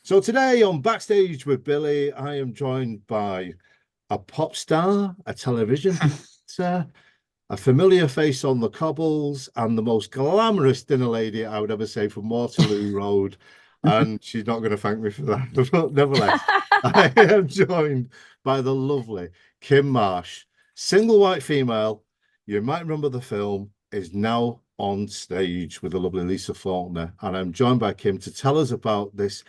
So today on Backstage with Billy, I am joined by a pop star, a television presenter, a familiar face on the cobbles, and the most glamorous dinner lady I would ever say from Waterloo Road. And she's not going to thank me for that. But nevertheless, I am joined by the lovely Kym Marsh, single white female. You might remember the film, is now on stage with the lovely Lisa Faulkner. And I'm joined by Kym to tell us about this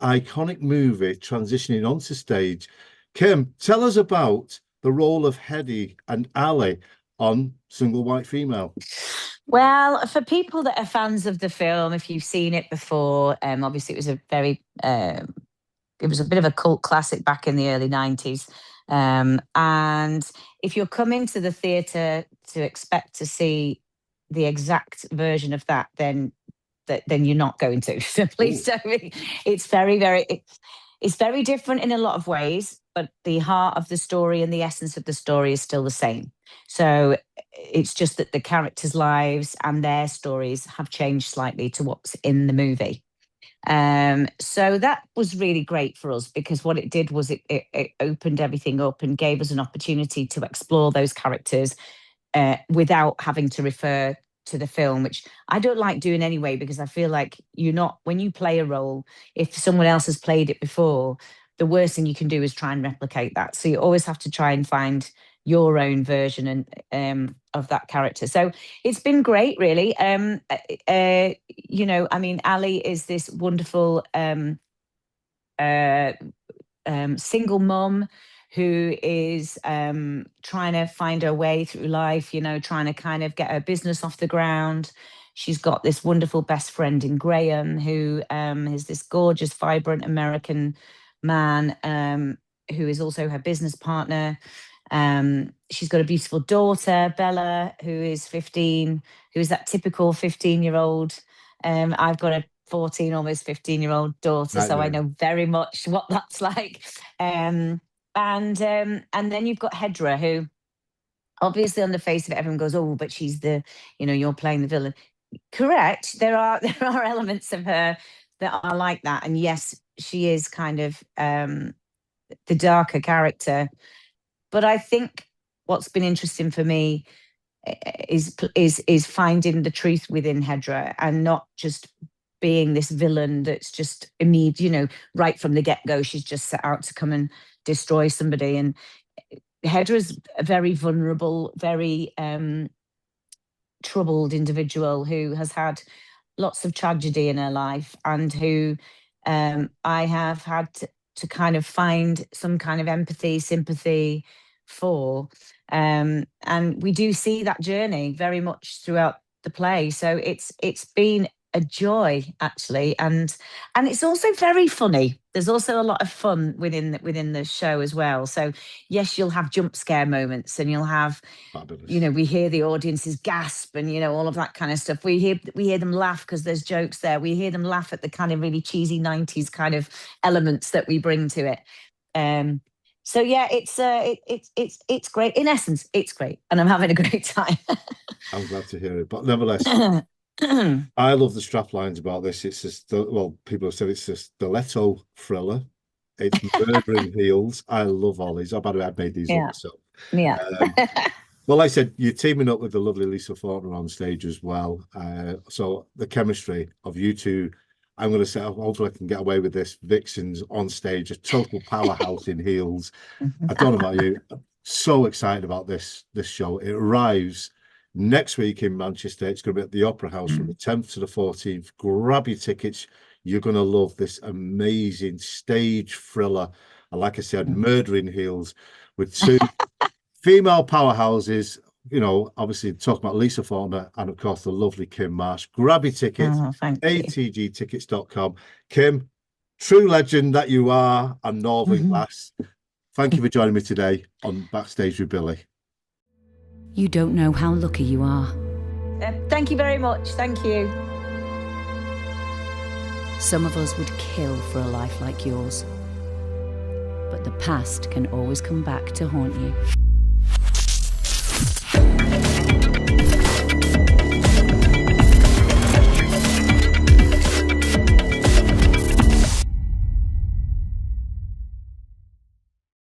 iconic movie transitioning onto stage. Kym, tell us about the role of Hedy and Ali on Single White Female. Well, for people that are fans of the film, if you've seen it before, obviously it was it was a bit of a cult classic back in the early 90s. And if you're coming to the theatre to expect to see the exact version of that, then you're not going to. So please don't. It's it's very different in a lot of ways, but the heart of the story and the essence of the story is still the same. So it's just that the characters' lives and their stories have changed slightly to what's in the movie. So that was really great for us because what it did was it opened everything up and gave us an opportunity to explore those characters without having to refer to the film, which I don't like doing anyway, because I feel like when you play a role, if someone else has played it before, the worst thing you can do is try and replicate that. So you always have to try and find your own version and of that character. So it's been great, really. Ali is this wonderful single mum who is trying to find her way through life, trying to kind of get her business off the ground. She's got this wonderful best friend in Graham, who is this gorgeous, vibrant American man who is also her business partner. She's got a beautiful daughter, Bella, who is 15, who is that typical 15-year-old. I've got a 14, almost 15-year-old daughter, so I know very much what that's like. And then you've got Hedra, who obviously on the face of it, everyone goes, oh, but she's you're playing the villain. Correct. There are elements of her that are like that. And yes, she is kind of the darker character. But I think what's been interesting for me is finding the truth within Hedra and not just being this villain that's just immediate, right from the get-go, she's just set out to come and destroy somebody. And Hedra's a very vulnerable, very troubled individual who has had lots of tragedy in her life, and who I have had to kind of find some kind of empathy, sympathy for. And we do see that journey very much throughout the play. So it's been a joy, actually, and it's also very funny. There's also a lot of fun within the show as well. So yes, you'll have jump scare moments, and you'll have Fabulous. We hear the audiences gasp and all of that kind of stuff. We hear them laugh because there's jokes there. We hear them laugh at the kind of really cheesy 90s kind of elements that we bring to it. So yeah, it's great. In essence, it's great, and I'm having a great time. I'm glad to hear it, but nevertheless, I love the strap lines about this. It's just, people have said it's a stiletto thriller. It's murdering heels. I love all these. By the way, I've made these up. So yeah. Well, like I said, you're teaming up with the lovely Lisa Faulkner on stage as well. So the chemistry of you two, I'm going to say, hopefully I can get away with this. Vixens on stage, a total powerhouse in heels. I don't know about you. I'm so excited about this show. It arrives next week in Manchester. It's going to be at the Opera House from the 10th to the 14th. Grab your tickets. You're going to love this amazing stage thriller. And like I said, murdering heels with two female powerhouses. Obviously talk about Lisa Faulkner and of course the lovely Kym Marsh. Grab your tickets, atgtickets.com. Kym, true legend that you are, and Northern Glass. Thank you for joining me today on Backstage with Billy. You don't know how lucky you are. Thank you very much. Thank you. Some of us would kill for a life like yours. But the past can always come back to haunt you.